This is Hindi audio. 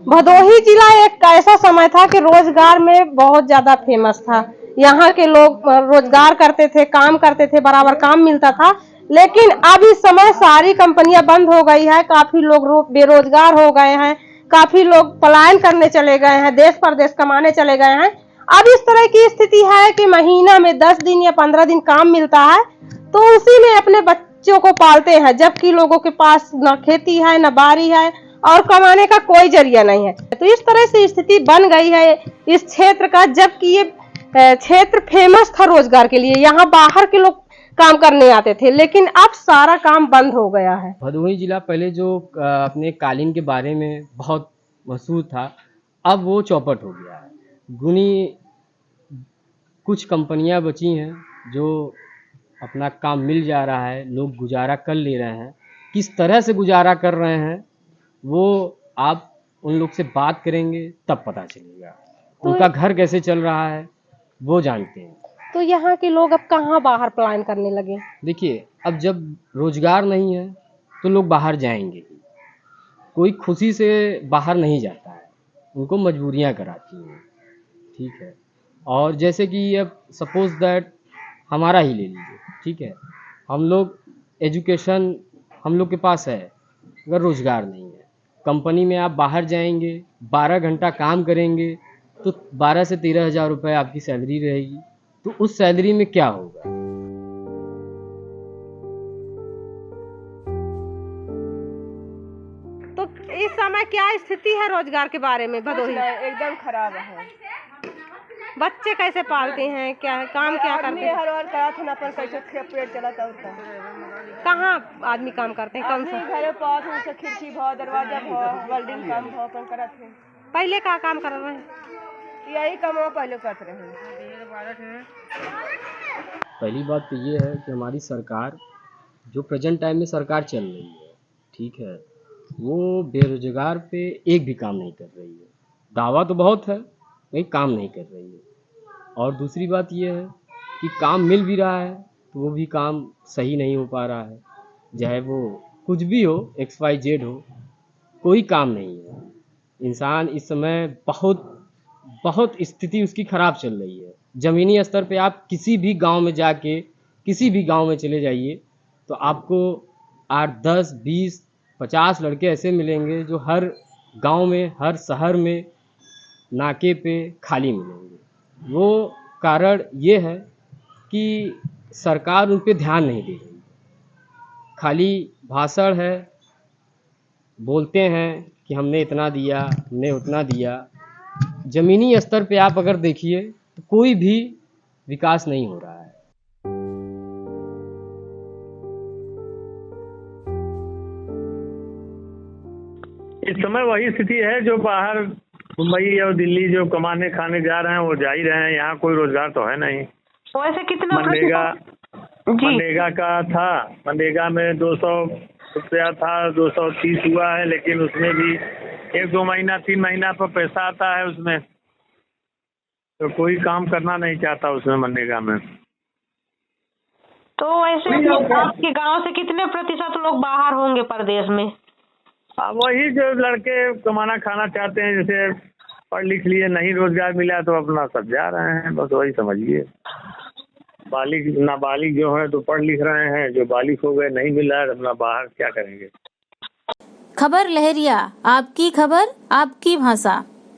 भदोही जिला एक ऐसा समय था कि रोजगार में बहुत ज्यादा फेमस था। यहाँ के लोग रोजगार करते थे, काम करते थे, बराबर काम मिलता था। लेकिन अब इस समय सारी कंपनियां बंद हो गई है, काफी लोग बेरोजगार हो गए हैं, काफी लोग पलायन करने चले गए हैं, देश परदेश कमाने चले गए हैं। अब इस तरह की स्थिति है कि महीना में 10 दिन या 15 दिन काम मिलता है, तो उसी में अपने बच्चों को पालते हैं, जबकि लोगों के पास न खेती है, न बाड़ी है और कमाने का कोई जरिया नहीं है। तो इस तरह से स्थिति बन गई है इस क्षेत्र का, जबकि ये क्षेत्र फेमस था रोजगार के लिए। यहाँ बाहर के लोग काम करने आते थे, लेकिन अब सारा काम बंद हो गया है। भदोही जिला पहले जो अपने कालीन के बारे में बहुत मशहूर था, अब वो चौपट हो गया है। गुनी कुछ कंपनियां बची हैं जो अपना काम मिल जा रहा है, लोग गुजारा कर ले रहे हैं। किस तरह से गुजारा कर रहे हैं वो आप उन लोग से बात करेंगे तब पता चलेगा। तो उनका घर कैसे चल रहा है वो जानते हैं। तो यहाँ के लोग अब कहाँ बाहर पलायन करने लगे? देखिए, अब जब रोजगार नहीं है तो लोग बाहर जाएंगे। कोई खुशी से बाहर नहीं जाता है, उनको मजबूरियां कराती हैं, ठीक है। और जैसे कि अब सपोज दैट हमारा ही ले लीजिए, ठीक है। हम लोग एजुकेशन हम लोग के पास है, अगर रोज़गार नहीं है, कंपनी में आप बाहर जाएंगे, 12 घंटा काम करेंगे तो 12 से 13 हज़ार रुपये आपकी सैलरी रहेगी। तो उस सैलरी में क्या होगा? तो इस समय क्या स्थिति है रोजगार के बारे में भदोही? एकदम खराब है। बच्चे कैसे पालते हैं, क्या काम क्या करते हैं? हर बार कहा था ना, पर कैसे पेट चला था उसका। कहाँ आदमी काम करते हैं, कौन सा? घर पास उनसे खिड़की भाव, दरवाजा भाव, वेल्डिंग काम भाव पर करत है। पहले का काम कर रहे हैं? यही काम पहले करते रहे। पहली बात तो ये है कि हमारी सरकार जो प्रेजेंट टाइम में सरकार चल रही है, ठीक है, वो बेरोजगार पे एक भी काम नहीं कर रही है। दावा तो बहुत है, लेकिन काम नहीं कर रही है। और दूसरी बात ये है कि काम मिल भी रहा है तो वो भी काम सही नहीं हो पा रहा है। चाहे वो कुछ भी हो, XYZ हो, कोई काम नहीं है। इंसान इस समय बहुत बहुत स्थिति उसकी ख़राब चल रही है। ज़मीनी स्तर पे आप किसी भी गांव में जाके, किसी भी गांव में चले जाइए तो आपको 8, 10, 20, 50 लड़के ऐसे मिलेंगे जो हर गांव में, हर शहर में नाके पे खाली मिलेंगे। वो कारण ये है कि सरकार उन पे ध्यान नहीं दे रही, खाली भाषण है, बोलते हैं कि हमने इतना दिया, हमने उतना दिया। ज़मीनी स्तर पे आप अगर देखिए तो कोई भी विकास नहीं हो रहा है। इस समय वही स्थिति है जो बाहर मुंबई और दिल्ली जो कमाने खाने जा रहे हैं वो जा ही रहे हैं। यहाँ कोई रोजगार तो है नहीं। वैसे कितना मनरेगा का था, मनरेगा में 200 रुपया था, 230 हुआ है, लेकिन उसमें भी 1-2 महीना 3 महीना पर पैसा आता है उसमें, तो कोई काम करना नहीं चाहता उसमें मनरेगा में। तो वैसे आपके गांव से कितने प्रतिशत लोग बाहर होंगे प्रदेश में? वही जो लड़के कमाना खाना चाहते हैं, जैसे पढ़ लिख लिए, नहीं रोजगार मिला तो अपना सब जा रहे हैं, बस वही समझिए। बालिग नाबालिग जो है तो पढ़ लिख रहे हैं, जो बालिग हो गए नहीं मिला अपना बाहर क्या करेंगे। खबर लहरिया, आपकी खबर आपकी भाषा।